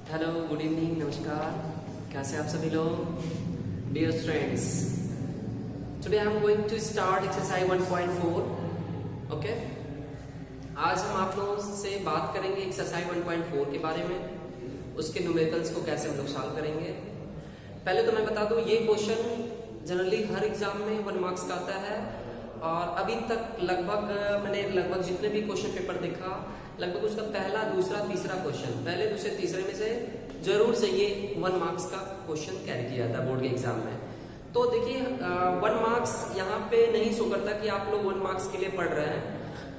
Hello, good evening, नमस्कार। कैसे आप सभी लोग? Dear students, today I am going to start exercise 1.4। Okay, आज हम आप लोगों से बात करेंगे एक्सरसाइज 1.4 के बारे में, उसके न्यूमेरिकल्स को कैसे हम लोग सॉल्व करेंगे। पहले तो मैं बता दूं, ये क्वेश्चन जनरली हर एग्जाम में 1 मार्क्स का आता है और अभी तक मैंने जितने भी क्वेश्चन पेपर देखा, लगभग उसका पहला, दूसरा, तीसरा क्वेश्चन, पहले, दूसरे, तीसरे में से जरूर से ये 1 मार्क्स का क्वेश्चन कैरी किया जाता है बोर्ड के एग्जाम में। तो देखिए 1 मार्क्स यहाँ पे नहीं शो करता कि आप लोग 1 मार्क्स के लिए पढ़ रहे हैं।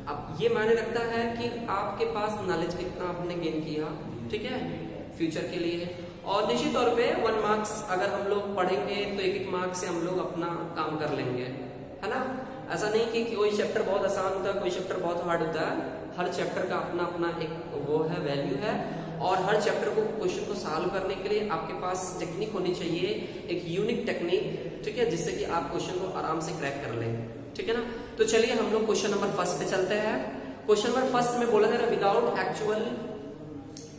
अब ये मायने रखता है कि आपके पास नॉलेज कितना आपने गेन किया, ठीक है, फ्यूचर के लिए। और निश्चित तौर पे 1 मार्क्स अगर हम लोग पढ़ेंगे तो 1-1 मार्क्स से हम लोग अपना काम कर लेंगे, है ना। ऐसा नहीं कि कोई चैप्टर बहुत आसान होता है, कोई चैप्टर बहुत हार्ड होता है। हर चैप्टर का अपना अपना एक वो है, वैल्यू है, और हर चैप्टर को क्वेश्चन को सॉल्व करने के लिए आपके पास टेक्निक होनी चाहिए, एक यूनिक टेक्निक, ठीक है, जिससे कि आप क्वेश्चन को आराम से क्रैक कर लें, ठीक है ना। तो चलिए हम लोग क्वेश्चन नंबर 1 पे चलते हैं। क्वेश्चन नंबर 1 में बोला जा रहा है without actual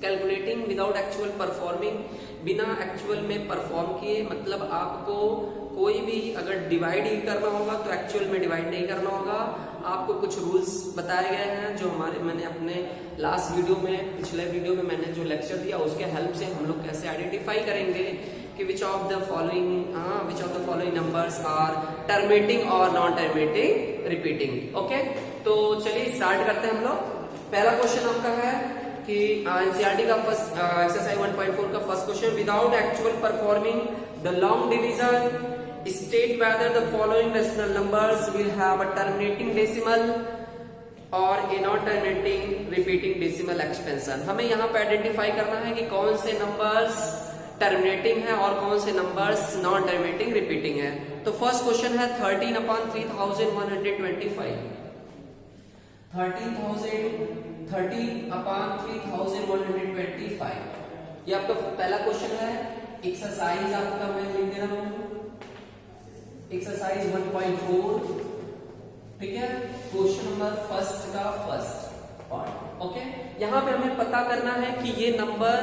calculating, without actual performing, बिना एक्चुअल में परफॉर्म किए, मतलब आपको कोई भी अगर डिवाइड ही करना होगा तो एक्चुअल में डिवाइड नहीं करना होगा। आपको कुछ रूल्स बताए गए हैं जो मैंने अपने लास्ट वीडियो में, पिछले वीडियो में मैंने जो लेक्चर दिया उसके हेल्प से हम लोग कैसे आइडेंटिफाई करेंगे कि which of the following numbers are terminating और नॉन टर्मिनेटिंग रिपीटिंग। ओके, तो चलिए स्टार्ट करते हैं हम लोग। पहला क्वेश्चन आपका है कि एनसीईआरटी का फर्स्ट एक्सरसाइज 1.4 का first question, without actual performing the long division state whether the following rational numbers will have a terminating decimal or a non terminating repeating decimal expansion। हमें यहाँ पे आइडेंटिफाई करना है कि कौन से नंबर्स टर्मिनेटिंग है और कौन से नंबर्स नॉन टर्मिनेटिंग रिपीटिंग है। तो फर्स्ट क्वेश्चन है 13/3125। 30/3125 ये आपका पहला क्वेश्चन है। एक्सरसाइज आपका मैं लिख दे रहा हूं, एक्सरसाइज 1.4, ठीक है, क्वेश्चन नंबर फर्स्ट का फर्स्ट पार्ट। ओके, यहां पे हमें पता करना है कि ये नंबर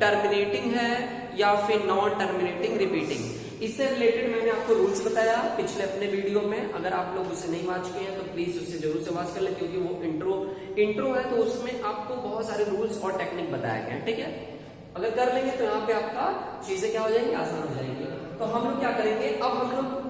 टर्मिनेटिंग है या फिर नॉन टर्मिनेटिंग रिपीटिंग। इससे रिलेटेड मैंने आपको रूल्स बताया पिछले अपने वीडियो में। अगर आप लोग उसे नहीं वॉच किए हैं तो प्लीज उसे जरूर से वॉच कर ले, क्योंकि वो इंट्रो है, तो उसमें आपको बहुत सारे रूल्स और टेक्निक बताए गए हैं, ठीक है। अगर कर लेंगे तो यहाँ पे आपका चीजें क्या हो जाएंगी, आसान हो जाएंगी। तो हम लोग क्या करेंगे, अब हम लोग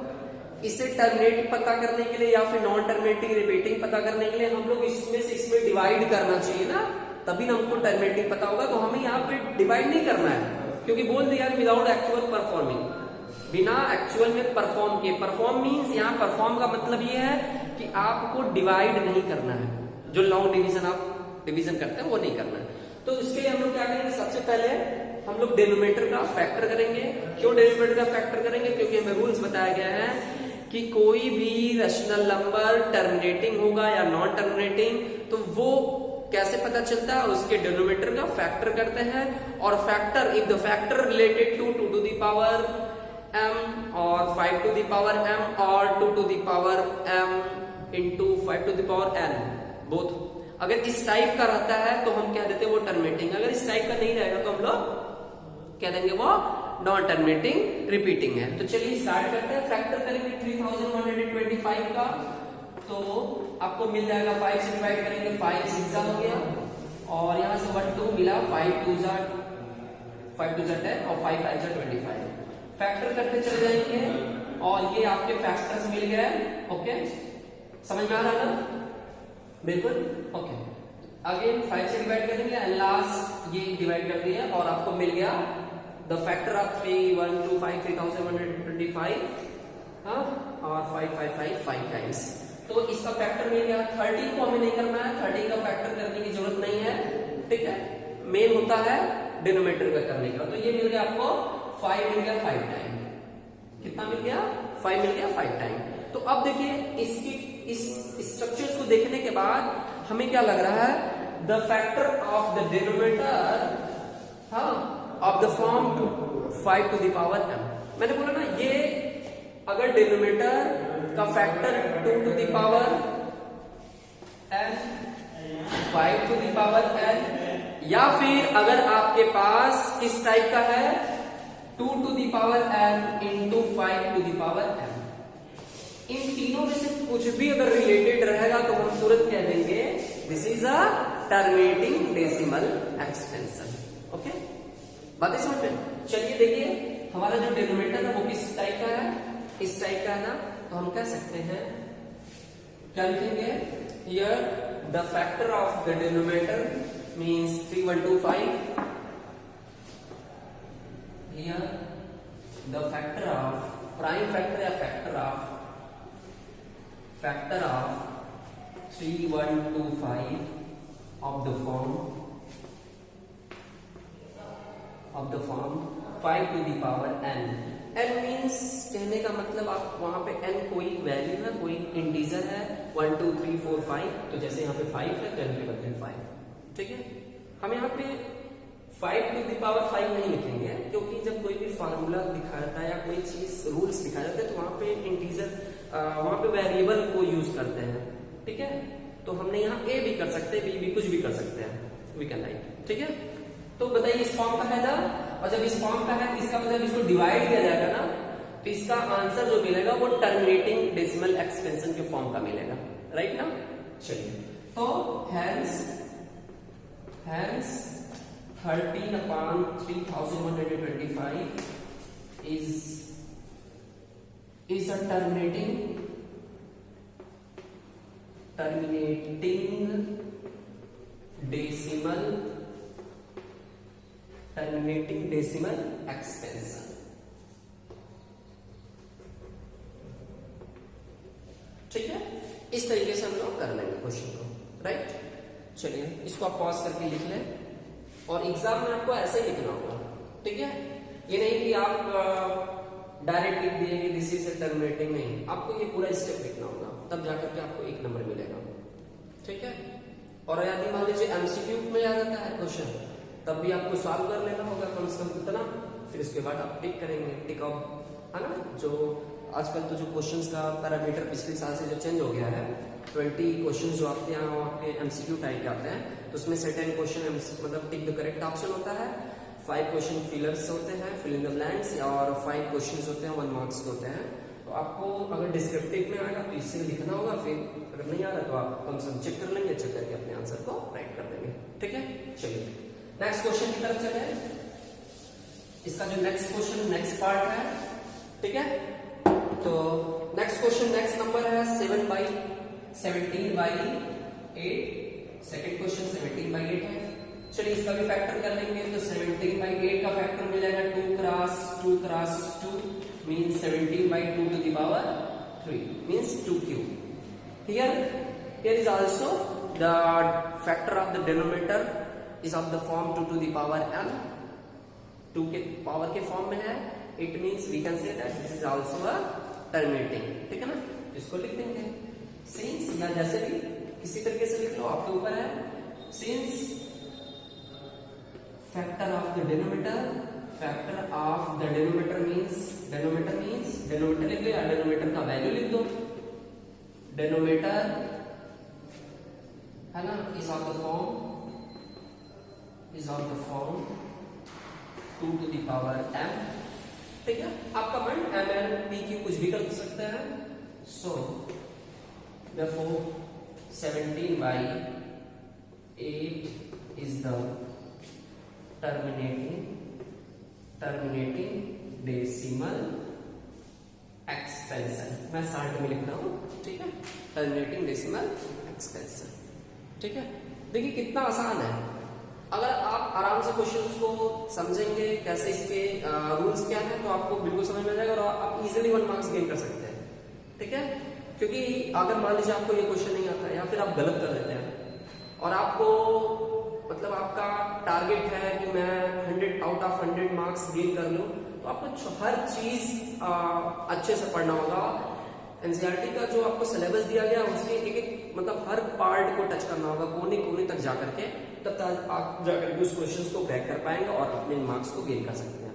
इसे टर्मिनेट पता करने के लिए या फिर नॉन टर्मिनेटिंग रिपीटिंग पता करने के लिए हम लोग इसमें डिवाइड करना चाहिए ना, तभी ना हमको टर्मिनेटिंग पता होगा। तो हमें यहाँ पे डिवाइड नहीं करना है, क्योंकि बोल दिया विदाउट एक्चुअल परफॉर्मिंग, बिना एक्चुअल में परफॉर्म किए। परफॉर्म मीन्स यहाँ परफॉर्म का मतलब ये है कि आपको डिवाइड नहीं करना है, जो लॉन्ग डिवीजन आप डिवीजन करते हैं वो नहीं करना है। तो इसके लिए हम लोग क्या करेंगे, सबसे पहले हम लोग डिनोमिनेटर का फैक्टर करेंगे। क्यों डिनोमिनेटर का फैक्टर करेंगे, क्योंकि हमें रूल्स बताया गया है कि कोई भी रैशनल नंबर टर्मिनेटिंग होगा या नॉन टर्मिनेटिंग, तो वो कैसे पता चलता है, उसके डिनोमिनेटर का फैक्टर करते हैं। और factor, if the factor related to 2 to the power m और 5 to the power m और 2 to the power m into 5 to the power n, both अगर इस टाइप का रहता है तो हम कह देते हैं वो टर्मिनेटिंग। अगर इस टाइप का नहीं रहेगा तो हम लोग कह देंगे वो नॉन टर्मिनेटिंग रिपीटिंग है। तो चलिए स्टार्ट करते हैं। फैक्टर करेंगे 3125 का, तो आपको मिल जाएगा 5 से डिवाइड करेंगे, 5 6 हो गया, और यहां से 1 2 मिला, 5 2 10 और 5 5 25। फैक्टर करते चले जाएंगे और ये आपके फैक्टर्स मिल गए। ओके, समझ में आ रहा ना, बिल्कुल। ओके, अगेन 5 से डिवाइड करेंगे एंड लास्ट ये डिवाइड कर दिया और आपको मिल गया द फैक्टर ऑफ 3 1 2 5 3125, हाँ, और 5 5 5 5 टाइम्स। तो इसका फैक्टर मिल गया। 30 को हमें नहीं करना है, 30 का फैक्टर करने की जरूरत नहीं है, ठीक है, मेन होता है डिनोमिनेटर का करने का। तो ये मिल गया आपको 5 मिल गया 5 टाइम। कितना मिल गया, 5 मिल गया 5 टाइम। तो अब देखिए इसकी इस स्ट्रक्चर्स को देखने के बाद हमें क्या लग रहा है, the factor of the denominator, हाँ, of the form 5 to the power m। मैंने बोला ना, ये अगर डिनोमिनेटर का factor 2 to the power n, 5 to the power n या फिर अगर आपके पास किस टाइप का है 2 to the power m into 5 to the power m, इन तीनों में से कुछ भी अगर रिलेटेड रहेगा तो हम तुरंत कह देंगे this is a terminating decimal expansion. Okay, बातें समझ में? चलिए देखिए हमारा जो डिनोमिनेटर है वो किस टाइप का है, इस टाइप का है ना, तो हम कह सकते हैं क्या लिखेंगे, here the factor of the denominator means 3125, here the factor of prime factor या factor of 3125 of the form 5 to the power n। n means कहने का मतलब आप वहां पे n कोई वैल्यू है, कोई इंटीजर है 1 2 3 4 5, तो जैसे यहाँ पे 5 है तो n के बदले 5। ठीक है, हम यहाँ पे 5 to the power 5 नहीं लिखेंगे क्योंकि जब कोई भी फार्मूला दिखाता है या कोई चीज रूल्स दिखाया जाता है तो वहां पे इंटीजर वहां पे वेरिएबल को यूज करते हैं। ठीक है, तो हमने यहाँ a भी कर सकते हैं, b भी, कुछ भी कर सकते हैं, वी कैन राइट। ठीक है, तो बताइए इस फॉर्म का है ना, और जब इस फॉर्म का है तो इसका मतलब इसको डिवाइड किया जाएगा ना, तो इसका आंसर जो मिलेगा वो टर्मिनेटिंग डेसिमल एक्सपेंशन के फॉर्म का मिलेगा, राइट ना। चलिए, तो hence 13/3125 is a terminating decimal expansion। ठीक है, इस तरीके से हम लोग कर लेंगे क्वेश्चन को, राइट। चलिए इसको आप पॉज करके लिख लें, और एग्जाम में आपको ऐसे ही लिखना होगा। ठीक है, ये नहीं कि आप डायरेक्ट लिख दिए कि दिस इज टर्मिनेटिंग, नहीं, आपको ये पूरा स्टेप लिखना होगा, तब जाकर के आपको 1 नंबर मिलेगा। ठीक है, और यदि मान लीजिए एमसीक्यू में आ जाता है क्वेश्चन, तब भी आपको सॉल्व कर लेना होगा कम से कम इतना, फिर उसके बाद आप टिक करेंगे, टिक ऑफ, है ना। जो आजकल तो जो क्वेश्चंस का पैरामीटर पिछले साल से जो चेंज हो गया है, 20 क्वेश्चन जो आपके यहाँ आपके एमसीक्यू टाइप के आते हैं, तो उसमें सर्टेन क्वेश्चन मतलब टिक द करेक्ट ऑप्शन होता है, 5 क्वेश्चन फिलर्स होते हैं, फिल इन द ब्लैंक्स, और 5 क्वेश्चन होते हैं 1 मार्क्स के होते हैं। तो आपको अगर डिस्क्रिप्टिव में आएगा तो इससे लिखना होगा, फिर अगर नहीं आ रहा तो आप कम से कम चेक कर लेंगे, चेक करके अपने आंसर को राइट कर देंगे। ठीक है, चलिए नेक्स्ट क्वेश्चन की तरफ चले। इसका जो नेक्स्ट क्वेश्चन नेक्स्ट पार्ट है, ठीक है, तो नेक्स्ट क्वेश्चन नेक्स्ट नंबर है 17/8। सेकंड क्वेश्चन 17/8 है। चलिए इसका भी फैक्टर कर लेंगे, तो 17/8 का फैक्टर मिल जाएगा 2 × 2 × 2 means 17/2 to the power 3 means 2 cube। Here is also the factor of the denominator is of the form 2 to the power m, 2 के पावर के फॉर्म में है, it means we can say that this is also a terminating। ठीक है ना, इसको लिख देंगे since, या जैसे भी किसी तरीके से लिख लो, आपके ऊपर है। since factor of the denominator means denominator लिख लो, या denominator का वैल्यू लिख दो, denominator है ना, is of the form 2 to the power m। ठीक है, आपका मन m n p q कुछ भी कर सकते हैं। so therefore 17/8 is the terminating decimal expansion. मैं साल्ट में लिख रहा हूं, ठीक है, टर्मिनेटिंग डेसिमल एक्सपेंशन। ठीक है, देखिए कितना आसान है, अगर आप आराम से क्वेश्चंस को समझेंगे कैसे इसके रूल्स क्या है, तो आपको बिल्कुल समझ में आ जाएगा और आप इजीली 1 मार्क्स गेन कर सकते हैं। ठीक है, क्योंकि अगर मान लीजिए आपको ये क्वेश्चन नहीं आता है या फिर आप गलत कर देते हैं और आपको मतलब आपका टारगेट है कि मैं 100 आउट ऑफ 100 मार्क्स गेन कर लूं, तो आपको हर चीज अच्छे से पढ़ना होगा। एनसीईआरटी का जो आपको सिलेबस दिया गया उसके एक मतलब हर पार्ट को टच करना होगा, कोने कोने तक जाकर के, तब तक आप जाकर के उस क्वेश्चंस को क्रैक कर पाएंगे और अपने मार्क्स को गेन कर सकते हैं।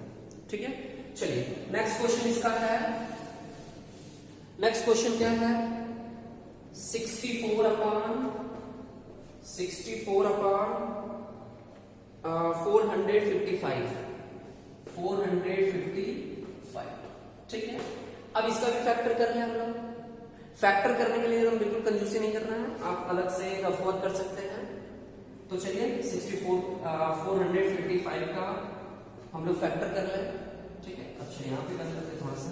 ठीक है, चलिए नेक्स्ट क्वेश्चन इसका है, नेक्स्ट क्वेश्चन क्या है, 64/64 455 ठीक है। अब इसका भी फैक्टर कर लें हम लोग। फैक्टर करने के लिए हम बिल्कुल कंजूसी नहीं करना है, आप अलग से रफ वर्क कर सकते हैं। तो चलिए 455 का हम लोग फैक्टर कर लें, ठीक है। अच्छा यहाँ पे कर लेते थोड़ा सा।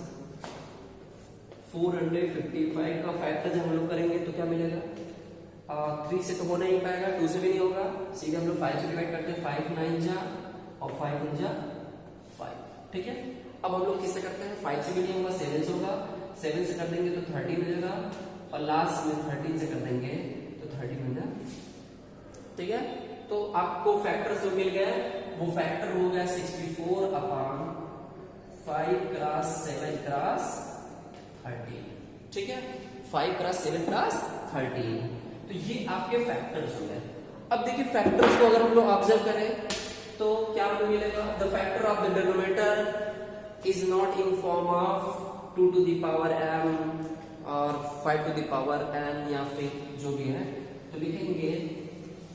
455 का फैक्टर जब हम लोग करेंगे तो क्या मिलेगा, 3 से तो हो नहीं पाएगा, 2 से भी नहीं होगा, सीधे हम लोग 5 से डिवाइड करते हैं। 5 9 जा और 5 1 जा 5, ठीक है। अब हम लोग किससे करते हैं, 5 से भी नहीं होगा, 7 से होगा। 7 से कर देंगे तो 30 मिलेगा, और लास्ट में 13 से कर देंगे तो 30 मिलेगा, ठीक है। तो आपको फैक्टर जो मिल गया वो फैक्टर हो गया 64/5 क्रॉस 7 क्रॉस 30, ठीक है। 5 क्रॉस 7 क्रॉस 30, तो ये आपके फैक्टर्स हो गए। अब देखिए फैक्टर्स को अगर हम लोग ऑब्जर्व करें तो क्या हमें मिलेगा, the factor of the denominator is not in form of 2 to the power m और 5 टू द पावर n, या फिर जो भी है तो लिखेंगे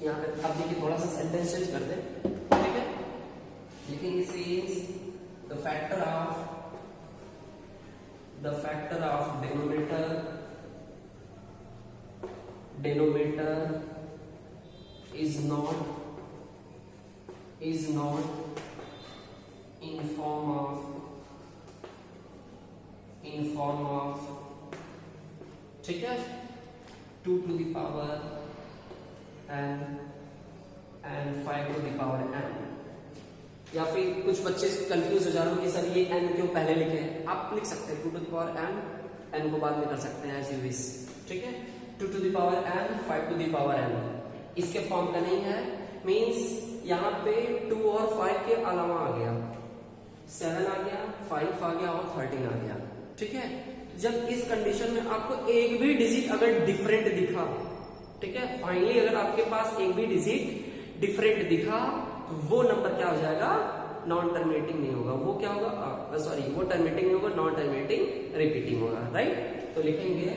यहाँ पे। अब देखिए थोड़ा सा सेंटेंस चेंज कर दे, ठीक है। लिखेंगे since the factor of denominator is not in form of ठीक है 2 to the power n and 5 to the power n। या फिर कुछ बच्चे कंफ्यूज हो जा रहे हो कि सर ये n क्यों पहले लिखे, आप लिख सकते हैं 2 to the power n को बाद में कर सकते हैं एज यू विश, ठीक है। 2 to the power n 5 to the power n इसके फॉर्म का नहीं है, मींस यहाँ पे 2 और 5 के अलावा आ गया, 7 आ गया, 5 आ गया और 13 आ गया, ठीक है। जब इस कंडीशन में आपको एक भी डिजिट अगर डिफरेंट दिखा, ठीक है, फाइनली अगर आपके पास एक भी डिजिट डिफरेंट दिखा तो वो नंबर क्या हो जाएगा, नॉन टर्मिनेटिंग नहीं होगा, वो क्या होगा, वो टर्मिनेटिंग नहीं होगा, नॉन टर्मिनेटिंग रिपीटिंग होगा, राइट। तो लिखेंगे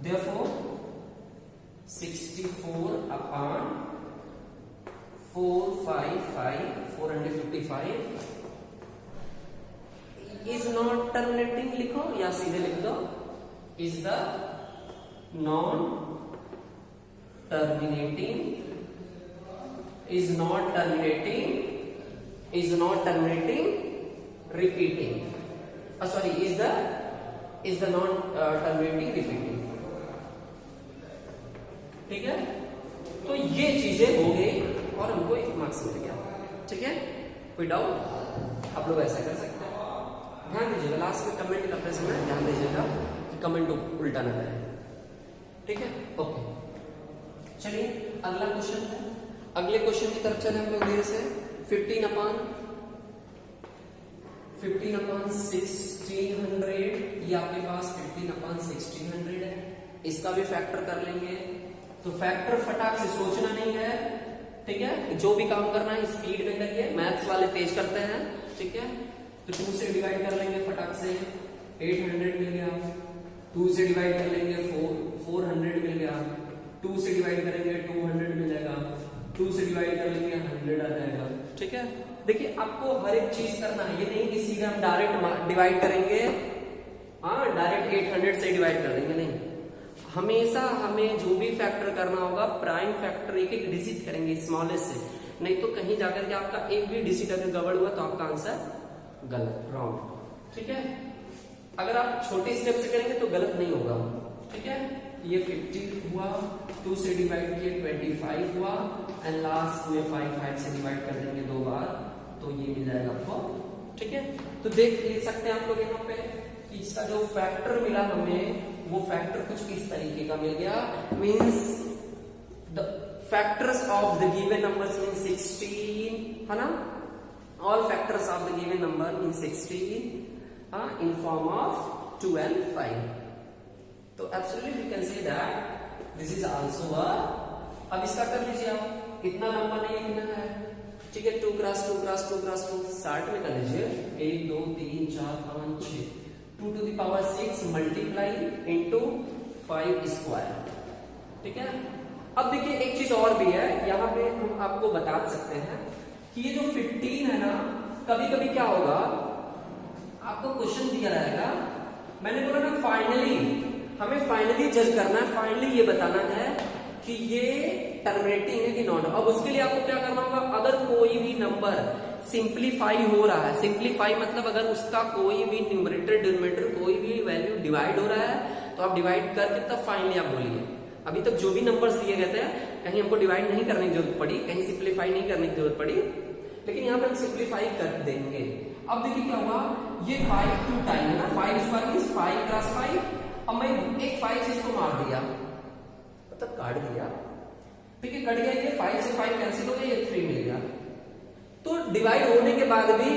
therefore 64/455 is not terminating लिखो या सीधे लिख दो, is the non terminating repeating, is the non terminating repeating, ठीक है। तो ये चीजें हो गई और हमको 1 मार्क्स मिल गया, ठीक है। कोई डाउट, आप लोग ऐसा कर सकते हैं। ध्यान दीजिएगा लास्ट में कमेंट करते समय ध्यान दीजिएगा कि कमेंट उल्टा ना करें, ठीक है। ओके चलिए अगला क्वेश्चन है, अगले क्वेश्चन की तरफ चले हम लोग धीरे से। 15/1600 ये आपके पास 15/1600 है, इसका भी फैक्टर कर लेंगे। तो फैक्टर फटाक से सोचना नहीं है, ठीक है, जो भी काम करना है स्पीड में करिए, मैथ्स वाले तेज करते हैं, ठीक है। तो 2 से डिवाइड कर लेंगे फटाक से, 800 मिल गया। 2 से डिवाइड कर लेंगे 400 मिल गया। 2 से डिवाइड करेंगे 200 मिलेगा। 2 से डिवाइड कर लेंगे 100 आ जाएगा, ठीक है। देखिए आपको हर एक चीज करना है, ये नहीं कि सीधे हम डायरेक्ट डिवाइड करेंगे, हाँ डायरेक्ट 800 से डिवाइड कर देंगे, नहीं। हमेशा हमें जो भी फैक्टर करना होगा प्राइम फैक्टर एक एक डिजिट करेंगे स्मॉलेस्ट से, नहीं तो कहीं जाकर के आपका एक भी डिजिट अगर गड़बड़ हुआ तो आपका आंसर गलत, रॉन्ग, ठीक है। अगर आप छोटे स्टेप से करेंगे तो गलत नहीं होगा, ठीक है। ये 50 हुआ, 2 से डिवाइड किए 25 हुआ, एंड लास्ट में 5 से डिवाइड कर देंगे 2 बार तो ये मिल जाएगा आपको, ठीक है। तो देख सकते हैं आप लोग यहाँ पे कि इसका जो फैक्टर मिला हमें वो फैक्टर कुछ इस तरीके का मिल गया, means the factors of the given numbers mean 16, है ना। All factors of the given number mean 16 in form of 2 and 5। तो absolutely we can say that this is also a, अब इसका कर लीजिए आप, इतना लंबा नहीं लिखना है, ठीक है। 2 क्रॉस 2 क्रॉस 2 क्रॉस 2 60 में कर लीजिए, 1 2 3 4 5 6, 2 to the power 6 multiply into 5 square, ठीक है। अब देखिए एक चीज और भी है, यहाँ पे हम आपको बता सकते हैं कि ये जो 15 है ना, कभी कभी क्या होगा, आपको क्वेश्चन दिया रहेगा, मैंने बोला ना फाइनली, हमें फाइनली जज करना है, फाइनली ये बताना है कि ये टर्मिनेटिंग है कि नॉन। अब उसके लिए आपको क्या करना होगा, अगर कोई भी नंबर सिंप्लीफाई हो रहा है, सिंप्लीफाई मतलब अगर उसका कोई भी न्यूमरेटर डिनोमिनेटर कोई भी वैल्यू डिवाइड हो रहा है, तो आप डिवाइड करके तब फाइनली आप बोलिए। अभी तक जो भी नंबर्स दिए गए थे, कहीं हमको डिवाइड नहीं करने की जरूरत पड़ी, कहीं सिंप्लीफाई नहीं करने की जरूरत पड़ी, लेकिन यहाँ पे हम सिंप्लीफाई कर देंगे। अब देखिए क्या हुआ, ये 5 2 टाइम है ना, 5 स्क्वायर मींस 5 क्रॉस 5। अब मैं एक 5 से इसको मार दिया, मतलब काट दिया, ठीक है, कट गया, ये 5 से 5 कैंसिल हो गया, ये 3 मिल गया। तो डिवाइड होने के बाद भी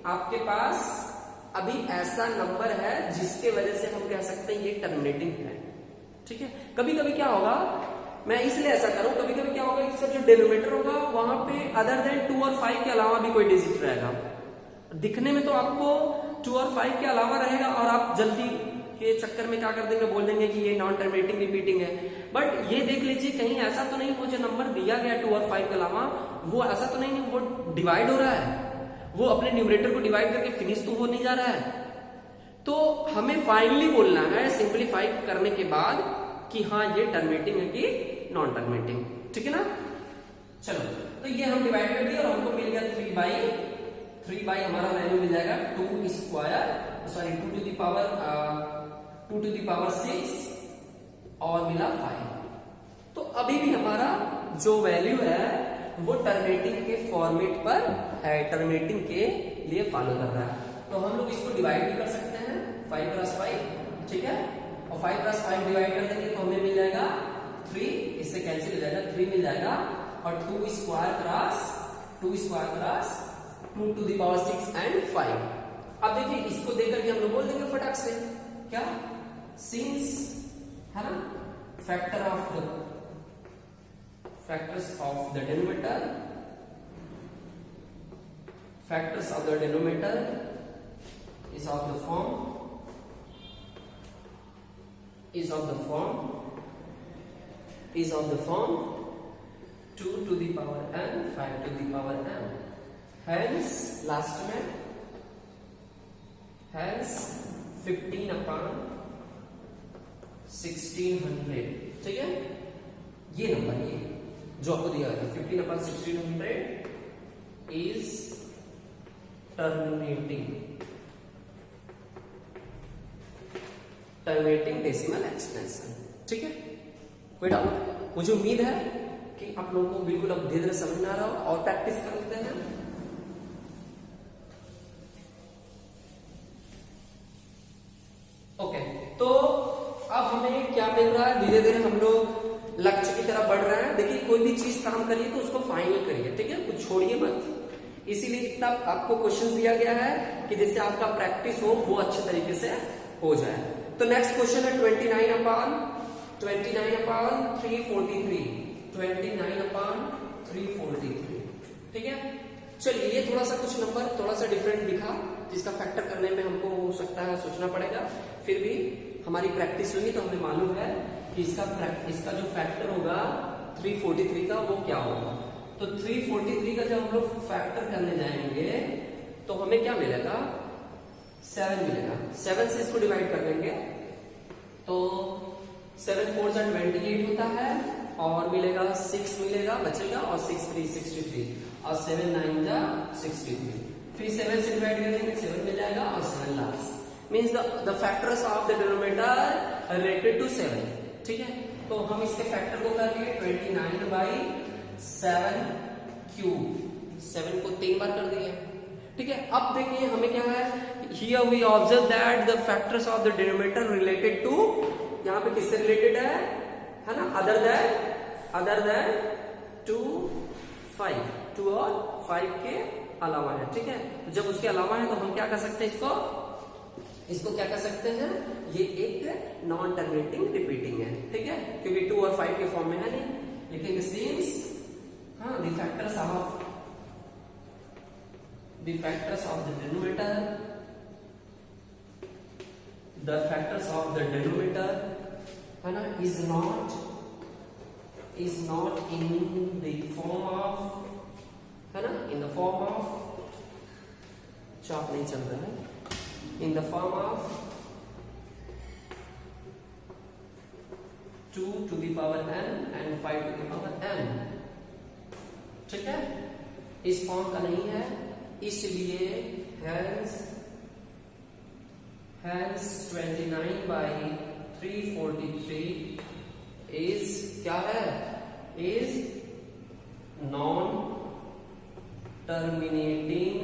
आपके पास अभी ऐसा नंबर है जिसके वजह से हम कह सकते हैं ये टर्मिनेटिंग है, ठीक है। कभी कभी क्या होगा, मैं इसलिए ऐसा करूं, कभी कभी क्या होगा, इसका जो डिनोमिनेटर होगा वहां पे अदर देन 2 और 5 के अलावा भी कोई डिजिट रहेगा। दिखने में तो आपको 2 और 5 के अलावा रहेगा, और आप जल्दी के चक्कर में क्या कर देंगे, बोल देंगे कि ये नॉन टर्मिनेटिंग रिपीटिंग है। बट ये देख लीजिए कहीं ऐसा तो नहीं, वो जो नंबर दिया गया 2 और 5 के अलावा, वो ऐसा तो नहीं वो डिवाइड हो रहा है, वो अपने न्यूमरेटर को डिवाइड करके फिनिश तो हो नहीं जा रहा है। तो हमें फाइनली बोलना है सिंप्लीफाई करने के बाद कि हाँ ये टर्मिनेटिंग है कि नॉन टर्मिनेटिंग, ठीक है ना। चलो, तो ये हम डिवाइड कर दिया और हमको मिल गया 3 बाई हमारा वैल्यू मिल जाएगा 2 square, sorry 2 to the power 6 और मिला 5। तो अभी भी हमारा जो वैल्यू है वो टर्मिनेटिंग के फॉर्मेट पर है, टर्मिनेटिंग के लिए फॉलो कर रहा है। तो हम लोग इसको डिवाइड भी कर सकते हैं, 5 क्रॉस 5, ठीक है, और 5 क्रॉस 5 डिवाइड कर देंगे तो हमें मिल जाएगा 3, इससे कैंसिल हो जाएगा, 3 मिल जाएगा, और 2 square cross 2 to the power 6 and 5। अब देखिए इसको देख करके हम लोग बोल देंगे फटाक से क्या, सिंस है ना, factors of the denominator is of the form 2 to the power n 5 to the power n, hence last में 15 upon 1600, ठीक है। ये नंबर ये जो आपको दिया है 15 upon 1600 is terminating decimal expansion, ठीक है। कोई डाउट? मुझे उम्मीद है कि आप लोगों को बिल्कुल अब धीरे धीरे समझ में आ रहा हो, और प्रैक्टिस कर लेते हैं। ओके, तो अब हमें क्या मिल रहा है, धीरे धीरे हम लोग लक्ष्य की तरफ बढ़ रहे हैं। देखिए कोई भी चीज काम करिए तो उसको फाइनल करिए, ठीक है, कुछ छोड़िए मत। इसीलिए इतना आपको क्वेश्चन दिया गया है कि जिससे आपका प्रैक्टिस हो वो अच्छे तरीके से हो जाए। तो नेक्स्ट क्वेश्चन है 29 upon 343, ठीक है। चलिए ये थोड़ा सा कुछ नंबर थोड़ा सा डिफरेंट दिखा, जिसका फैक्टर करने में हमको हो सकता है सोचना पड़ेगा, फिर भी हमारी प्रैक्टिस होगी तो हमें मालूम है कि इसका जो फैक्टर होगा 343 का वो क्या होगा। तो 343 का जब हम लोग फैक्टर करने जाएंगे तो हमें क्या मिलेगा, 7 मिलेगा। 7 से इसको डिवाइड कर देंगे तो 7 4 जा 28 होता है, और मिलेगा 6 मिलेगा, बचेगा, और 6 3 63, और 7 9 जा 63। फिर 7 से डिवाइड कर देंगे 7 मिल जाएगा, और 7 last means the factors of the denominator related to 7, ठीक है। तो हम इसके फैक्टर को कर लिए 29 बाई 7 क्यूब, 7 को 3 बार कर दिए, ठीक है। अब देखिए हमें क्या है, here we observe that the factors of the denominator related to, यहाँ पे किससे रिलेटेड है ना, अदर देन 2 5, 2 और 5 के अलावा है, ठीक है। तो जब उसके अलावा है तो हम क्या कर सकते हैं, इसको क्या कर सकते हैं, ये एक नॉन टर्मिनेटिंग रिपीटिंग है, ठीक है, क्योंकि 2 और 5 के फॉर्म में है नहीं। लेकिन since the factors of the denominator है ना is not in the form of है ना, इन द फॉर्म ऑफ, चाप नहीं चल रहा है, in the form of 2 to the power n and 5 to the power n। ठीक है, इस फॉर्म का नहीं है, इसलिए hence 29 by 343 is क्या है, is non terminating,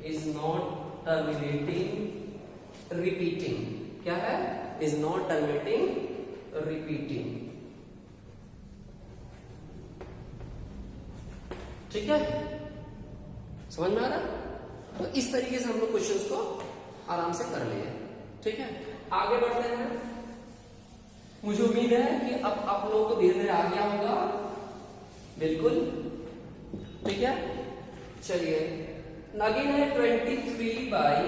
is not terminating repeating, क्या है, is not terminating repeating। ठीक है, समझ में आ रहा? तो इस तरीके से हम लोग क्वेश्चंस को आराम से कर लिए। ठीक है, आगे बढ़ते हैं। मुझे उम्मीद है कि अब आप लोगों को धीरे धीरे आ गया होगा, बिल्कुल। ठीक है, चलिए अगेन है 23 बाई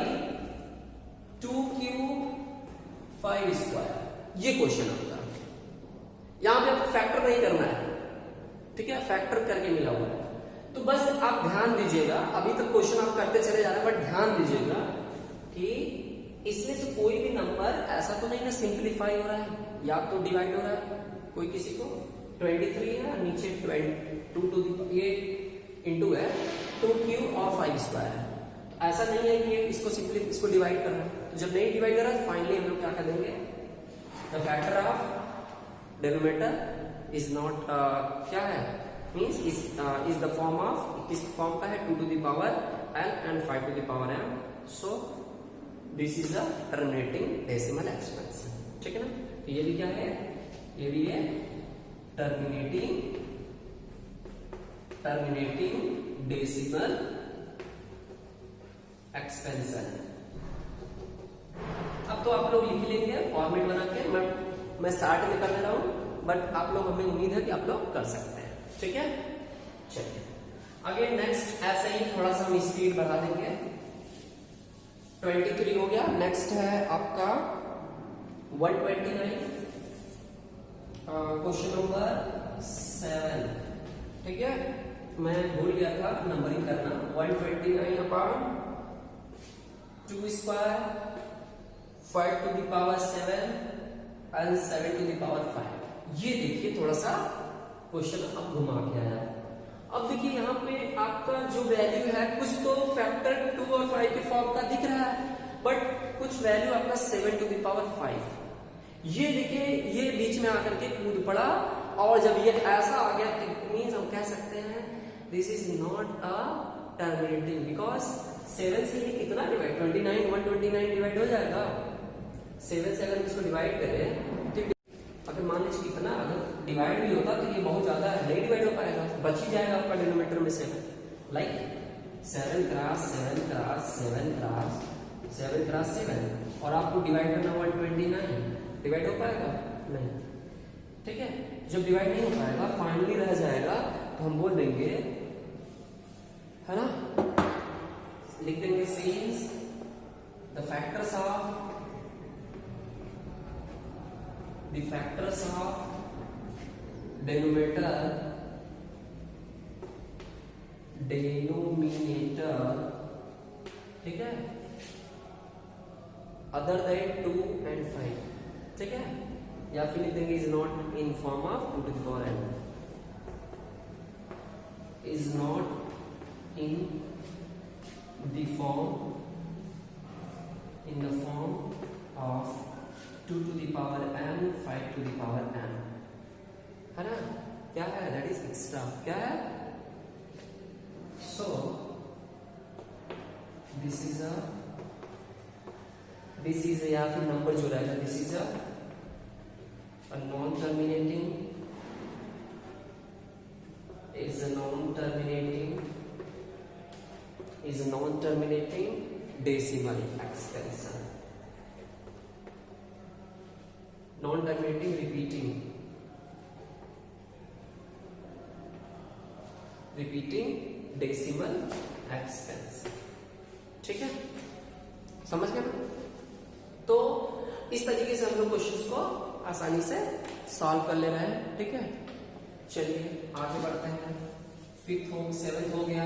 2 क्यूब 5 स्क्वायर, ये क्वेश्चन होता है। यहां पे आपको फैक्टर नहीं करना है, ठीक है, फैक्टर करके मिला हुआ है। तो बस आप ध्यान दीजिएगा, अभी तक क्वेश्चन आप करते चले जा रहे हैं, बट ध्यान दीजिएगा कि इसमें से कोई भी नंबर ऐसा तो नहीं ना सिंप्लीफाई हो रहा है या तो डिवाइड हो रहा है। कोई किसी को 23 है, नीचे 2 टू ये इंटू है 2 क्यूब और 5 स्क्वायर है। ऐसा नहीं है कि इसको डिवाइड कर रहा है। तो जब नहीं डिवाइड कर रहा है, फाइनली हम लोग क्या कर देंगे, the factor of denominator is not क्या है, means is the form of, किस फॉर्म का है, 2 to the power n and 5 to the power m। So this is the terminating decimal expansion. ठीक है ना, तो ये भी क्या है, ये भी है टर्मिनेटिंग डेसिमल एक्सपेंशन। अब तो आप लोग लिख लेंगे फॉर्मेट बना के, मैं स्टार्ट में कर रहा हूं, बट आप लोग, हमें उम्मीद है कि आप लोग कर सकते हैं। ठीक है, चलिए आगे नेक्स्ट, ऐसे ही थोड़ा सा हम स्पीड बढ़ा देंगे। 23 हो गया, नेक्स्ट है आपका 129, क्वेश्चन नंबर 7। ठीक है, मैं भूल गया था नंबरिंग करना। 129 upon 2 square 5 to the power 7 and 7 to the power 5। ये देखिए थोड़ा सा क्वेश्चन अब घुमा के आया। अब देखिए यहाँ पे आपका जो वैल्यू है, कुछ तो फैक्टर 2 और 5 के फॉर्म का दिख रहा है, बट कुछ वैल्यू आपका 7 टू द पावर 5। ये देखिए, ये बीच में आकर के कूद पड़ा, और जब ये ऐसा आ गया, इट मींस हम कह सकते हैं this is not a terminating, because 7 से ये कितना डिवाइड, 29 129 डिवाइड हो जाएगा। 7 से अगर इसको डिवाइड करें तो अगर मान लीजिए कितना, अगर डिवाइड भी होता तो ये बहुत ज्यादा है, नहीं डिवाइड हो पाएगा, बच ही जाएगा आपका डिनोमिनेटर में 7। Like 7 cross 7 cross 7 cross 7 cross 7, और आपको डिवाइड करना 129, डिवाइड हो पाएगा नहीं। ठीक है, जब डिवाइड नहीं हो पाएगा, फाइनली रह जाएगा, तो हम बोल देंगे, है ना, लिख देंगे since the factors of denominator ठीक है, अदर देन 2 and 5। ठीक है, या फिर लिख देंगे is not in form of 2 to the power n, is not in the form of 2 to the power n 5 to the power n, है ना, क्या है, दैट इज एक्स्ट्रा, क्या है। सो दिस इज या फिर नंबर जो रहेगा, this is a non terminating decimal expansion, non terminating repeating decimal expense. ठीक है, समझ गए ना? तो इस तरीके से हम लोग क्वेश्चंस को आसानी से सॉल्व कर ले रहे हैं। ठीक है, चलिए आगे बढ़ते हैं। 5th हो 7th हो गया।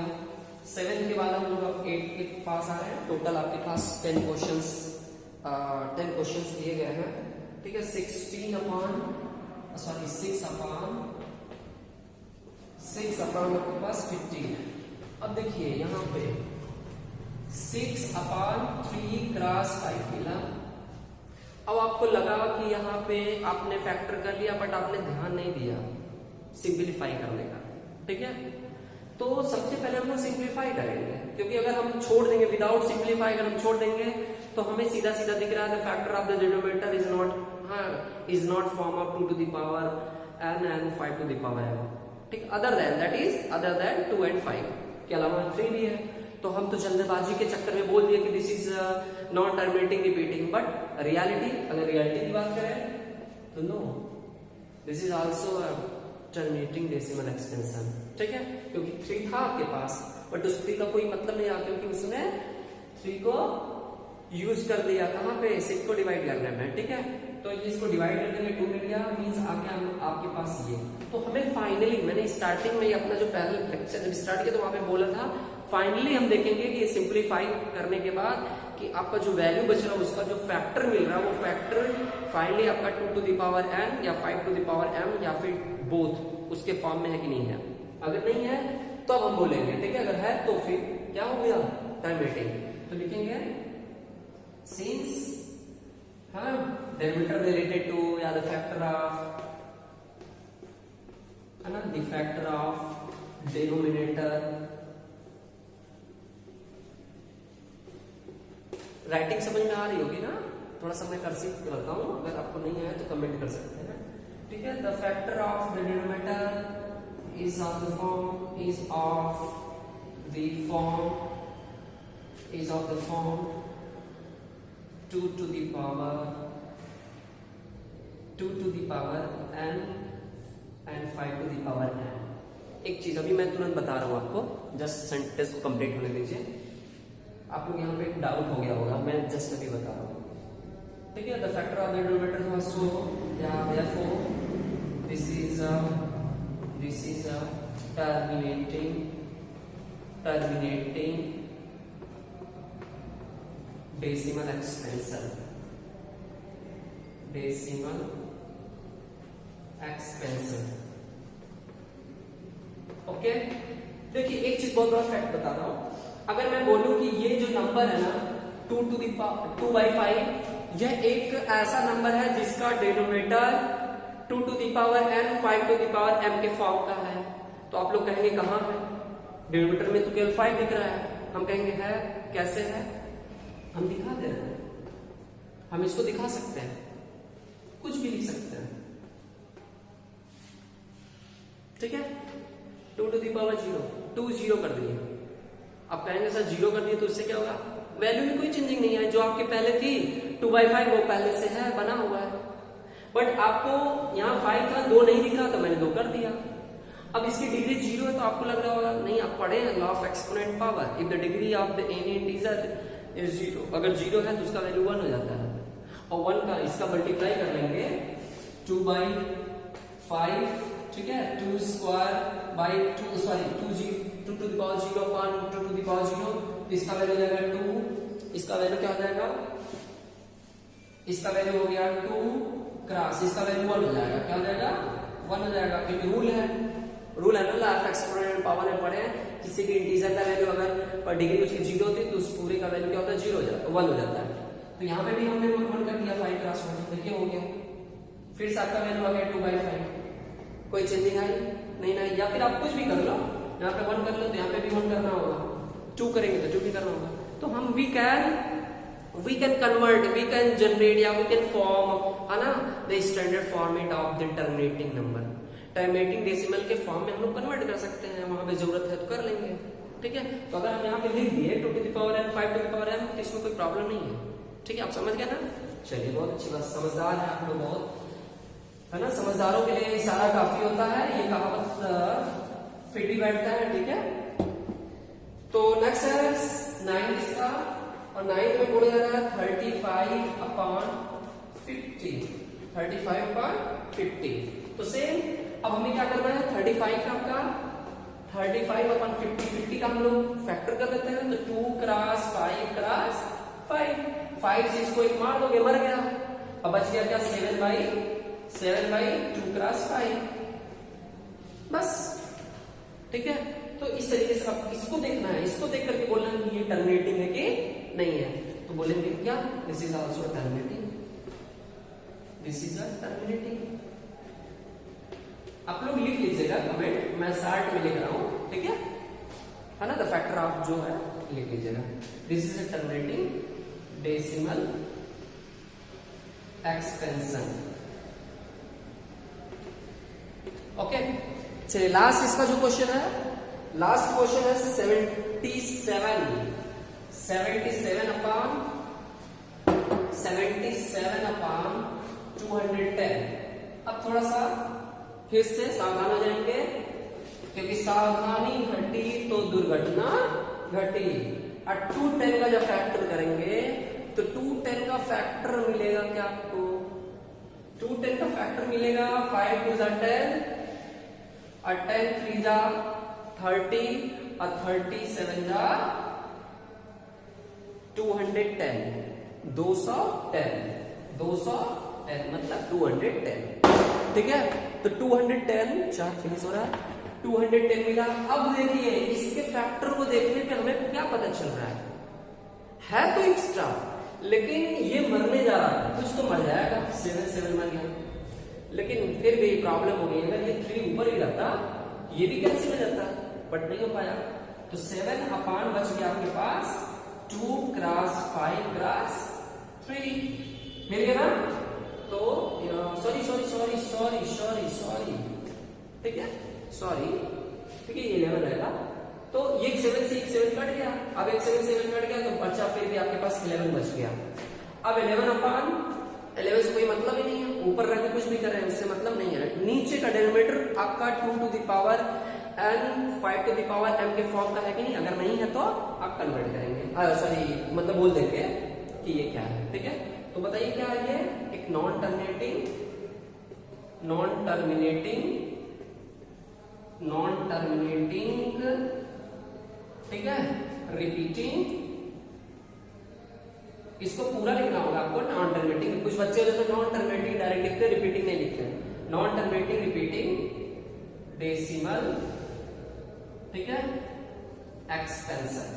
7th के बाद हम लोग अब 8 के पास आ रहे हैं। टोटल आपके पास 10 क्वेश्चंस दिए गए हैं, ठीक है। 6 अपॉन आपके पास 15 है। अब देखिए यहाँ पे 6/3 क्रॉस 5 मिला। अब आपको लगा कि यहाँ पे आपने फैक्टर कर लिया बट आपने ध्यान नहीं दिया सिंपलीफाई करने का, ठीक है। तो सबसे पहले हम लोग सिंपलीफाई करेंगे, क्योंकि अगर हम छोड़ देंगे विदाउट सिंपलीफाई, अगर हम छोड़ देंगे तो हमें सीधा सीधा दिख रहा है factor of the denominator is not form of 2 to the power n and 5 to the power m, ठीक। अदर देन 2 and 5 के अलावा 3 भी है। तो हम तो जल्दबाजी के चक्कर में बोल दिए कि this is non terminating repeating, but reality, अगर रियलिटी की बात करें तो no, this is also terminating decimal expansion, ठीक है। क्योंकि 3 था आपके पास बट उस 3 का कोई मतलब नहीं आया, क्योंकि उसने 3 को यूज कर दिया कहां पे, 6 को डिवाइड करने में, ठीक है। तो इसको डिवाइड कर देंगे 2 मिल गया, मींस आगे आपके पास ये। तो हमें फाइनली, मैंने स्टार्टिंग में अपना जो पहले लेक्चर जब स्टार्ट किया तो वहां पे बोला था फाइनली हम देखेंगे कि ये सिंपलीफाई करने के बाद कि आपका जो वैल्यू बच रहा है उसका जो फैक्टर मिल रहा है वो फैक्टर फाइनली आपका 2 to the power n या 5 to the power m या फिर बोथ उसके फॉर्म में है कि नहीं है। अगर नहीं है तो अब हम बोलेंगे, ठीक है। अगर है तो फिर क्या हो गया, टर्मिनेटिंग। तो लिखेंगे सिंस डेरिवेटिव रिलेटेड टू या द फैक्टर ऑफ, है ना, the factor of denominator. Writing समझ में आ रही होगी ना, थोड़ा सा मैं कर्सिव करता हूं, अगर आपको नहीं आया तो कमेंट कर सकते हैं, ठीक है। The factor of the denominator is of the form 2 to the power n and 5 to the power n। एक चीज अभी मैं तुरंत बता रहा हूं आपको, जस्ट सेंटेंस को कंप्लीट होने दीजिए। आप लोग यहाँ पे डाउट हो गया होगा, मैं जस्ट अभी बता रहा हूँ, ठीक है। The factor of the denominator was so, या therefore this is a terminating decimal expansion, okay. देखिए एक चीज बहुत बड़ा फैक्ट बता रहा हूं, अगर मैं बोलूं कि ये जो नंबर है ना 2/5, यह एक ऐसा नंबर है जिसका denominator 2 to the power n 5 to the power m के फॉर्म का है, तो आप लोग कहेंगे कहां है, डिनोमिनेटर में तो केवल 5 दिख रहा है। हम कहेंगे है, कैसे है, हम दिखा दे रहे हैं, हम इसको दिखा सकते हैं, कुछ भी लिख सकते हैं, ठीक है। 2 to the power 0, 2 0 कर दिए। अब कहेंगे सर 0 कर दिए तो उससे क्या होगा, वैल्यू में कोई चेंजिंग नहीं है, जो आपके पहले थी 2/5 वो पहले से है, बना हुआ है। बट आपको यहाँ 5 था, 2 नहीं दिख रहा तो मैंने 2 कर दिया। अब इसकी डिग्री 0 है तो आपको लग रहा होगा, नहीं आप पढ़े law of exponent power, if the degree of the any integer is 0, अगर 0 है तो उसका वैल्यू 1 हो जाता है, और 1 का इसका मल्टीप्लाई कर लेंगे 2/5, ठीक है। 2 square by 2 to the power 0 upon 2 to the power 0, इसका वैल्यू हो जाएगा 2, इसका वैल्यू क्या हो जाएगा, इसका वैल्यू हो गया 2 क्रॉस, इसका वैल्यू 1 हो जाएगा, क्या हो जाएगा 1 हो जाएगा, क्योंकि रूल है ना लॉ ऑफ एक्सपोनेंट पावर में पढ़े, किसी भी इंटीजर का वैल्यू अगर पर डिग्री उसकी 0 होती है तो उस पूरे का वैल्यू क्या होता है, 0 हो जाता है, 1 हो जाता है। तो यहाँ पे भी हमने 1 कर दिया, 5 क्रॉस 1, देखिए हो गया। फिर से आपका वैल्यू आ गया 2/5, कोई चेंजिंग आई नहीं, या फिर आप कुछ भी कर लो, यहाँ पे 1 कर लो तो यहाँ पे भी 1 करना होगा, 2 करेंगे तो 2 भी करना होगा। तो हम we can convert, we can generate या वी कैन फॉर्म, है ना, the standard format of the terminating number, terminating decimal के फॉर्म में हम लोग कन्वर्ट कर सकते हैं, वहां पे जरूरत है तो कर लेंगे, ठीक है। तो अगर हम यहाँ पे लिख दिए 2 to the power n 5 to the power m तो इसमें कोई प्रॉब्लम नहीं है, ठीक है। आप समझ गए ना, चलिए बहुत अच्छी बात, समझदार है आप लोग बहुत, है ना। समझदारों के लिए इशारा काफी होता है, ये कहावत फिट ही बैठता है, ठीक है। तो नेक्स्ट है 9 इसका, और 9 में बोला जा रहा है 35/50, तो सेम अब हमें क्या करना है, 35 आपका 35 अपन 50 का हम लोग फैक्टर कर देते हैं, तो 2 क्रॉस 5 क्रॉस 5 से इसको एक मार दोगे, मर गया। अब बच गया क्या, 7 बाई 2 क्रॉस 5, बस। ठीक है, तो इस तरीके से आप इसको देखना है, इसको देख करके बोलना है कि ये टर्मिनेटिंग है कि नहीं है। तो बोलेंगे क्या, this is also terminating, this is a terminating. आप लोग लिख लीजिएगा कमेंट, मैं शार्ट में लिख रहा हूं, ठीक है ना। द फैक्टर ऑफ जो है लिख लीजिएगा, this is a terminating decimal expansion. Okay, चलिए लास्ट इसका जो क्वेश्चन है, लास्ट क्वेश्चन है 77 अपॉन 210। अब थोड़ा सा फिर से सावधान हो जाएंगे, क्योंकि सावधानी घटी तो दुर्घटना घटी। और 210 का जब फैक्टर करेंगे तो 210 का फैक्टर मिलेगा क्या आपको, 210 का फैक्टर मिलेगा 5 2 10 और 10 3 जा 30 और 37 जा 210, 210 मतलब 210। ठीक है, तो 210 चार्ट फिनिश हो रहा है, 210 मिला। अब देखिए इसके फैक्टर को देखने पे हमें क्या पता चल रहा है तो एक्स्ट्रा, लेकिन ये मरने जा रहा है, कुछ तो मर जाएगा। 7 मर गया, लेकिन फिर भी प्रॉब्लम हो गई। अगर ये 3 ऊपर ही रहता, ये भी कैंसिल हो जाता, बट नहीं हो पाया। तो 7 अपॉन बच गया आपके पास 2 क्रॉस 5 क्रॉस 3 मिल गया ना। तो सॉरी, ठीक है, सॉरी, ठीक है, ये 11 रहेगा। तो ये 7 से 7 कट गया, अब एक 7 कट गया, तो बचा फिर भी आपके पास 11 बच गया। अब 11 अपॉन 11 से कोई मतलब ही नहीं है, ऊपर रह के कुछ भी कर रहे हैं उससे मतलब नहीं है। नीचे का डेनोमिनेटर आपका 2 to the power n 5 to the power m के फॉर्म का है कि नहीं, अगर नहीं है तो आप कन्वर्ट करेंगे, सॉरी मतलब बोल देंगे कि ये क्या है। ठीक है, तो बताइए क्या है ये, एक नॉन टर्मिनेटिंग ठीक है, रिपीटिंग। इसको पूरा लिखना होगा आपको, नॉन टर्मिनेटिंग। कुछ बच्चे होते हैं नॉन टर्मिनेटिंग डायरेक्ट लिखते हैं, रिपीटिंग नहीं लिखते हैं। नॉन टर्मिनेटिंग रिपीटिंग डेसिमल, ठीक है, एक्सपेंशन।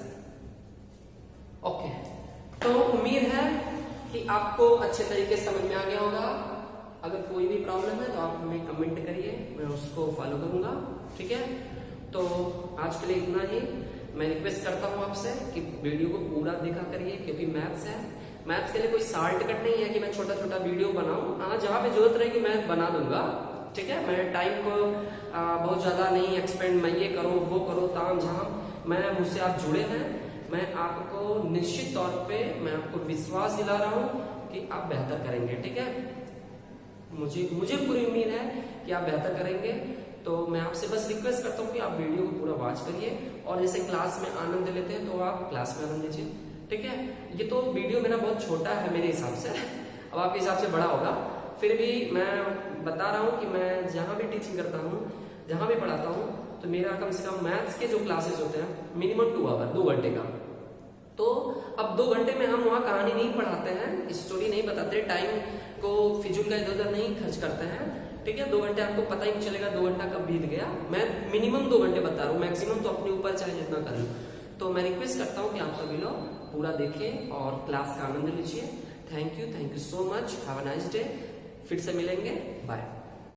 ओके, तो उम्मीद है कि आपको अच्छे तरीके से समझ में आ गया होगा। अगर कोई भी प्रॉब्लम है तो आप हमें कमेंट करिए, मैं उसको फॉलो करूंगा। ठीक है, तो आज के लिए इतना ही। मैं रिक्वेस्ट करता हूं आपसे कि वीडियो को पूरा देखा करिए, क्योंकि मैथ्स है। मैथ्स के लिए कोई शॉर्ट कट नहीं है कि मैं छोटा छोटा वीडियो बनाऊं। हाँ, जहां पे जरूरत रहेगी मैं बना दूंगा। ठीक है, मैं टाइम को बहुत ज्यादा नहीं एक्सपेंड, मैं ये करो वो करो ताम झाम। मैं मुझसे आप जुड़े हैं, मैं आपको निश्चित तौर पे मैं आपको विश्वास दिला रहा हूं कि आप बेहतर करेंगे। ठीक है, मुझे पूरी उम्मीद है कि आप बेहतर करेंगे। तो मैं आपसे बस रिक्वेस्ट करता हूँ कि आप वीडियो को पूरा वॉच करिए, और जैसे क्लास में आनंद लेते हैं तो आप क्लास में आनंद लीजिए। ठीक है, ये तो वीडियो मेरा बहुत छोटा है मेरे हिसाब से, अब आपके हिसाब से बड़ा होगा, फिर भी मैं बता रहा हूँ कि मैं जहाँ भी टीचिंग करता हूँ, जहाँ भी पढ़ाता हूँ, तो मेरा कम से कम मैथ्स के जो क्लासेस होते हैं मिनिमम 2 आवर, 2 घंटे का। तो अब 2 घंटे में हम वहाँ कहानी नहीं पढ़ाते हैं, स्टोरी नहीं बताते, टाइम को फिजूल का इधर उधर नहीं खर्च करते हैं। ठीक है, 2 घंटे आपको पता ही नहीं चलेगा 2 घंटा कब बीत गया। मैं मिनिमम 2 घंटे बता रहा हूँ, मैक्सिमम तो अपने ऊपर चाहे जितना कर लूँ। तो मैं रिक्वेस्ट करता हूँ कि आप सभी लोग पूरा देखें और क्लास का आनंद लीजिए। Thank you so much, have a nice day. फिर से मिलेंगे, बाय।